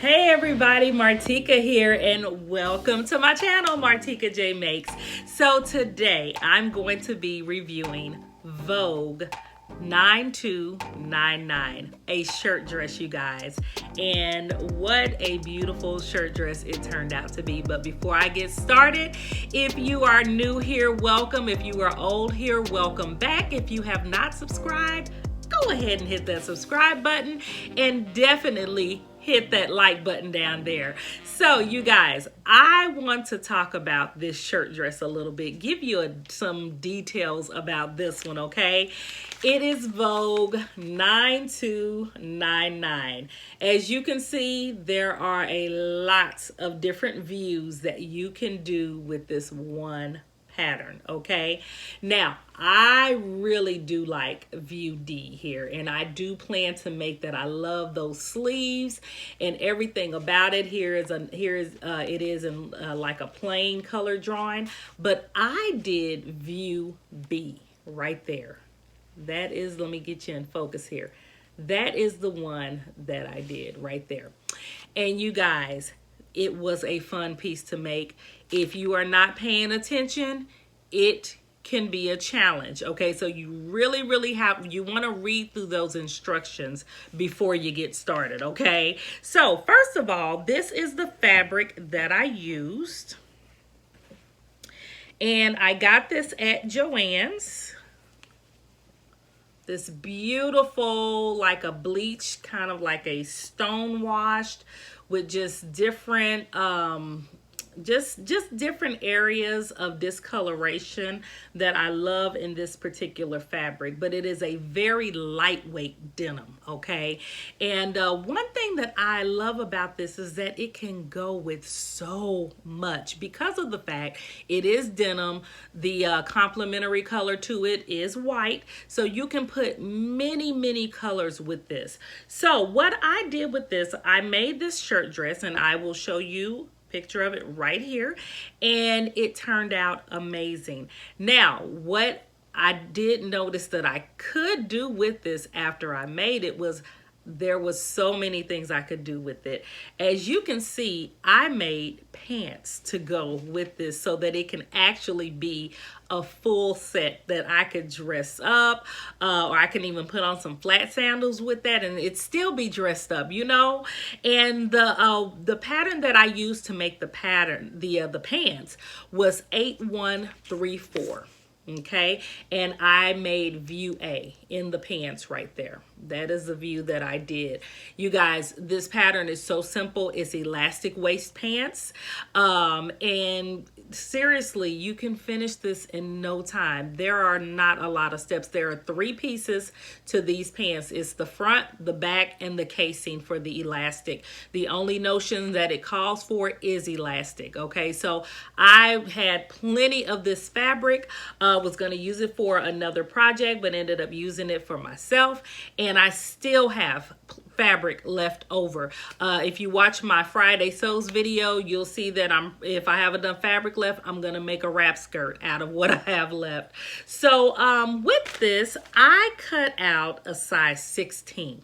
Hey everybody, Martika here, and welcome to my channel, Martika J Makes. So today I'm going to be reviewing Vogue 9299, a shirt dress, you guys. And what a beautiful shirt dress it turned out to be. But before I get started, if you are new here, welcome. If you are old here, welcome back. If you have not subscribed, go ahead and hit that subscribe button and definitely hit that like button down there. So you guys, I want to talk about this shirt dress a little bit, give you some details about this one, okay? It is Vogue 9299. As you can see, there are a lot of different views that you can do with this one pattern, okay? Now, I really do like view D here, and I do plan to make that. I love those sleeves and everything about it. It is in like a plain color drawing, but I did view B right there. That is, let me get you in focus here. That is the one that I did right there. And you guys, it was a fun piece to make. If you are not paying attention, it can be a challenge. Okay, so you really you want to read through those instructions before you get started. Okay, so first of all, this is the fabric that I used, and I got this at Joann's. This beautiful, like a bleach, kind of like a stone washed with just different just different areas of discoloration that I love in this particular fabric. But it is a very lightweight denim, okay? And one thing that I love about this is that it can go with so much because of the fact it is denim. The complementary color to it is white, so you can put many colors with this. So what I did with this, I made this shirt dress, and I will show you picture of it right here, and it turned out amazing. Now, what I did notice that I could do with this after I made it was there was so many things I could do with it. As you can see, I made pants to go with this so that it can actually be a full set that I could dress up, or I can even put on some flat sandals with that and it still be dressed up, you know. And the pattern that I used to make the pants was 8134. Okay, and I made view A in the pants right there. That is the view that I did. You guys, this pattern is so simple. It's elastic waist pants, and seriously, you can finish this in no time. There are not a lot of steps. There are 3 pieces to these pants. It's the front, the back, and the casing for the elastic. The only notion that it calls for is elastic. Okay, so I had plenty of this fabric. Was going to use it for another project, but ended up using it for myself, and I still have fabric left over. If you watch my Friday sews video, you'll see that if I have enough fabric left, I'm gonna make a wrap skirt out of what I have left. So with this, I cut out a size 16.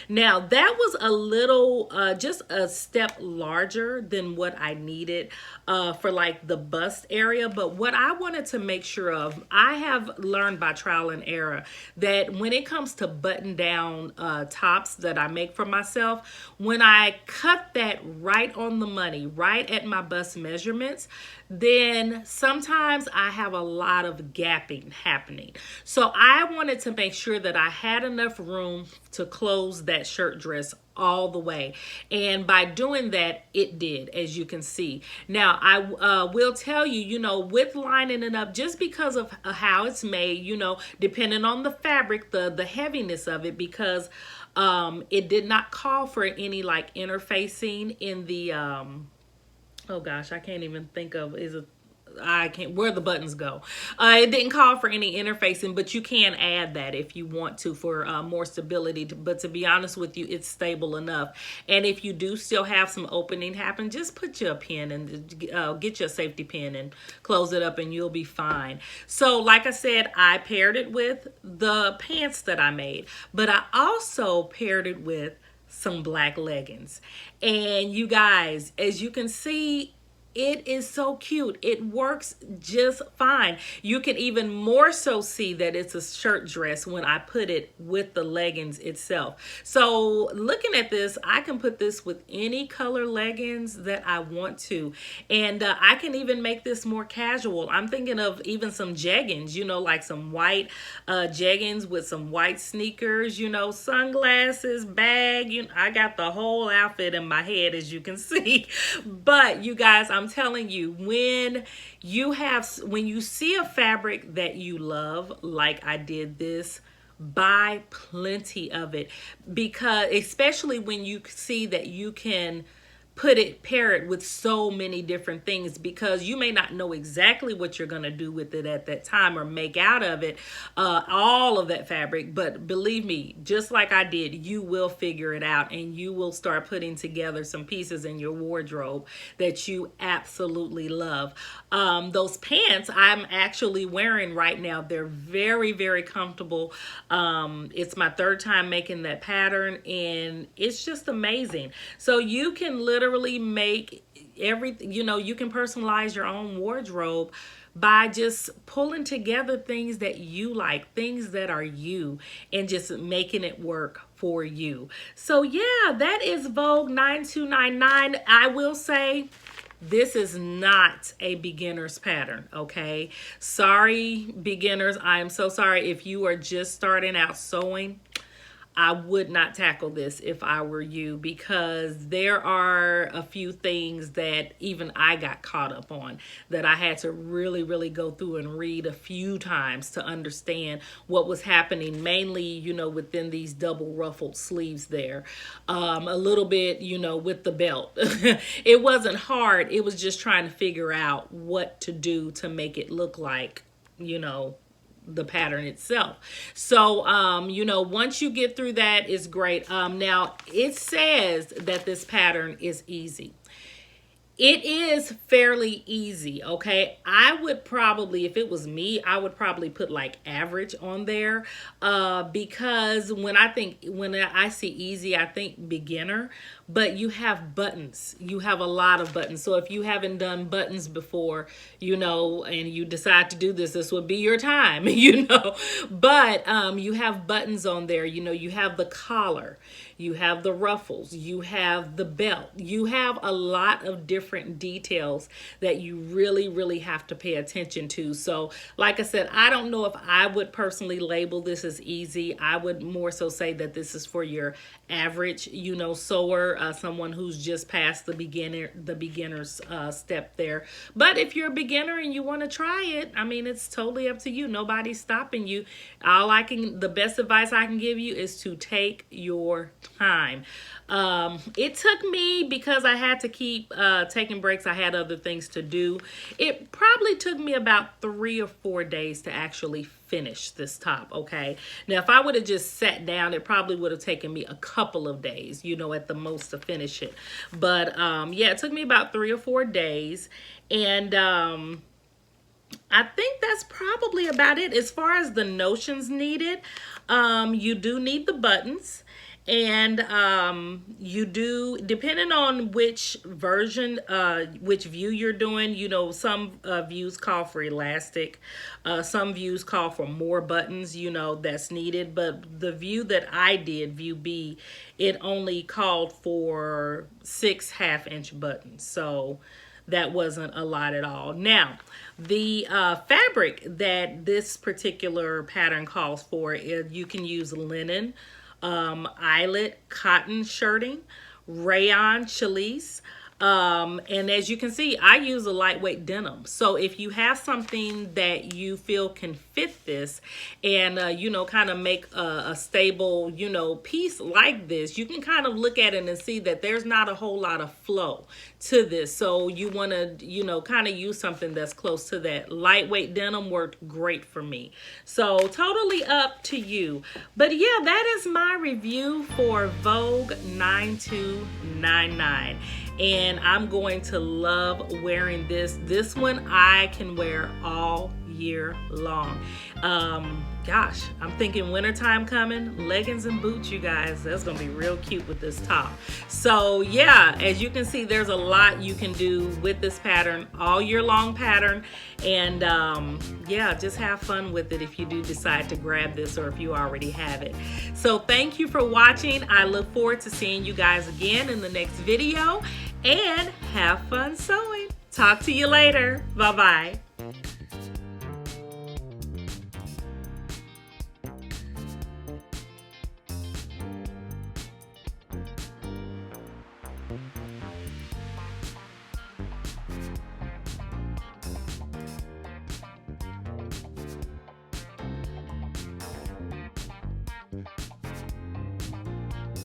Now that was a little, just a step larger than what I needed for like the bust area. But what I wanted to make sure of, I have learned by trial and error that when it comes to button down tops that I make for myself, when I cut that right on the money, right at my bust measurements, then sometimes I have a lot of gapping happening. So I wanted to make sure that I had enough room to close that shirt dress all the way, and by doing that, it did, as you can see. Now I will tell you, you know, with lining it up, just because of how it's made, you know, depending on the fabric, the heaviness of it, because it did not call for any like interfacing in the oh gosh, I can't even think of, where the buttons go. It didn't call for any interfacing, but you can add that if you want to for more stability. But to be honest with you, it's stable enough. And if you do still have some opening happen, just put your pin and get your safety pin and close it up and you'll be fine. So like I said, I paired it with the pants that I made, but I also paired it with some black leggings. And you guys, as you can see, it is so cute. It works just fine. You can even more so see that it's a shirt dress when I put it with the leggings itself. So looking at this, I can put this with any color leggings that I want to. And I can even make this more casual. I'm thinking of even some jeggings, you know, like some white jeggings with some white sneakers, you know, sunglasses, bag. You know, I got the whole outfit in my head, as you can see. But you guys, I'm telling you, when you see a fabric that you love, like I did this, buy plenty of it, because especially when you see that you can pair it with so many different things, because you may not know exactly what you're going to do with it at that time or make out of it all of that fabric. But believe me, just like I did, you will figure it out, and you will start putting together some pieces in your wardrobe that you absolutely love. Those pants I'm actually wearing right now, they're very, very comfortable. It's my third time making that pattern, and it's just amazing. So you can literally make everything, you know, you can personalize your own wardrobe by just pulling together things that you like, things that are you, and just making it work for you. So yeah, that is Vogue 9299. I will say, this is not a beginner's pattern, okay? Sorry, beginners. I am so sorry. If you are just starting out sewing, I would not tackle this if I were you, because there are a few things that even I got caught up on that I had to really, really go through and read a few times to understand what was happening, mainly, you know, within these double ruffled sleeves there. A little bit, you know, with the belt. It wasn't hard. It was just trying to figure out what to do to make it look like, you know, the pattern itself. So, you know, once you get through that, it's great. Now, it says that this pattern is easy. It is fairly easy, okay? I would probably, if it was me, I would probably put like average on there, because when I see easy, I think beginner, but you have buttons. You have a lot of buttons. So if you haven't done buttons before, you know, and you decide to do this, this would be your time, you know. But you have buttons on there. You know, you have the collar, you have the ruffles, you have the belt, you have a lot of different details that you really, really have to pay attention to. So like I said, I don't know if I would personally label this as easy. I would more so say that this is for your average, you know, sewer, someone who's just past the beginner's step there. But if you're a beginner and you want to try it, I mean, it's totally up to you. Nobody's stopping you. The best advice I can give you is to take your time. It took me, because I had to keep taking breaks, I had other things to do. It probably took me about 3 or 4 days to actually finish this top, okay? Now, if I would have just sat down, it probably would have taken me a couple of days, you know, at the most to finish it. But yeah, it took me about 3 or 4 days. And I think that's probably about it. As far as the notions needed, you do need the buttons. And you do, depending on which version, which view you're doing, you know, some views call for elastic, some views call for more buttons, you know, that's needed. But the view that I did, view B, it only called for 6 half-inch buttons. So that wasn't a lot at all. Now, the fabric that this particular pattern calls for, you can use linen, eyelet cotton shirting, rayon challis, and as you can see, I use a lightweight denim. So if you have something that you feel can fit this and you know, kind of make a stable, you know, piece like this, you can kind of look at it and see that there's not a whole lot of flow to this. So you want to, you know, kind of use something that's close to that. Lightweight denim worked great for me. So totally up to you. But yeah, that is my review for Vogue 9299. And I'm going to love wearing this. This one I can wear all year long. Gosh, I'm thinking wintertime coming, leggings and boots, you guys. That's gonna be real cute with this top. So yeah, as you can see, there's a lot you can do with this pattern, all year long pattern. And yeah, just have fun with it if you do decide to grab this or if you already have it. So thank you for watching. I look forward to seeing you guys again in the next video, and have fun sewing. Talk to you later. Bye-bye.